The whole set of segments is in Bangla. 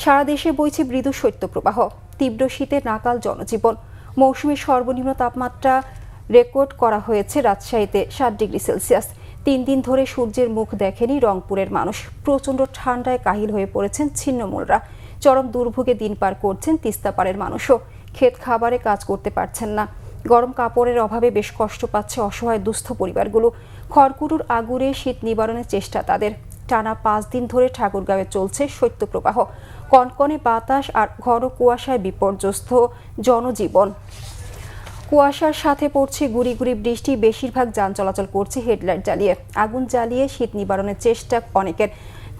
সারা দেশে বইছে মৃদু শৈত্যপ্রবাহ, তীব্র শীতে নাকাল জনজীবন। মৌসুমীর সর্বনিম্ন তাপমাত্রা রেকর্ড করা হয়েছে রাজশাহীতে 7°C। 3 দিন ধরে সূর্যের মুখ দেখেনি রংপুরের মানুষ। প্রচণ্ড ঠান্ডায় কাহিল হয়ে পড়েছেন ছিন্নমূলরা। চরম দুর্ভোগে দিন পার করছেন তিস্তাপাড়ের মানুষও। ক্ষেত খাবারে কাজ করতে পারছেন না। গরম কাপড়ের অভাবে বেশ কষ্ট পাচ্ছে অসহায় দুস্থ পরিবারগুলো। খড়কুটোর আগুনে শীত নিবারণের চেষ্টা তাদের। টানা 5 দিন ধরে ঠাকুরগাঁওয়ে চলছে শৈত্যপ্রবাহ। কনকনে বাতাস আর ঘন কুয়াশায় বিপর্যস্ত জনজীবন। কুয়াশার সাথে পড়ছে গুড়ি গুড়ি বৃষ্টি। বেশিরভাগ যান চলাচল করছে হেডলাইট জ্বালিয়ে। আগুন জ্বালিয়ে শীত নিবারণের চেষ্টা অনেকের।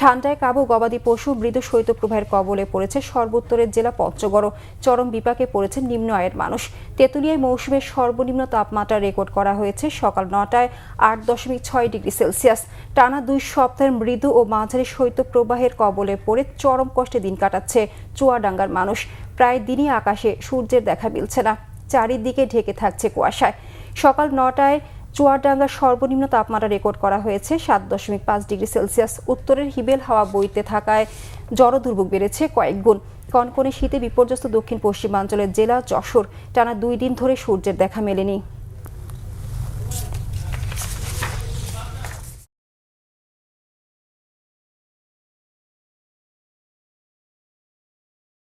ঠান্ডায় কাবু গবাদি পশু। মৃদু শৈত্যপ্রবাহের কবলে পড়েছে সর্বোত্তরের জেলা পঞ্চগড়। চরম বিপাকে পড়েছে নিম্ন আয়ের মানুষ। তেঁতুলিয়ায় মৌসুমের সর্বনিম্ন তাপমাত্রা রেকর্ড করা হয়েছে সকাল 9টায় 8.6°C। টানা 2 সপ্তাহের মৃদু ও মাঝারি শৈত্যপ্রবাহের কবলে পড়ে চরম কষ্টে দিন কাটাচ্ছে চুয়াডাঙ্গার মানুষ। প্রায় দিনই আকাশে সূর্যের দেখা মিলছে না। চারিদিকে ঢেকে থাকছে কুয়াশায়। সকাল 9টায় চুয়াডাঙ্গার সর্বনিম্ন তাপমাত্রা রেকর্ড করা হয়েছে 7.5°C। উত্তরের হিবেল হাওয়া বইতে থাকায় জনদুর্ভোগ বেড়েছে কয়েক গুণ। কনকনে শীতে বিপর্যস্ত দক্ষিণ পশ্চিমাঞ্চলের জেলা যশোর। টানা 2 দিন ধরে সূর্যের দেখা মেলেনি।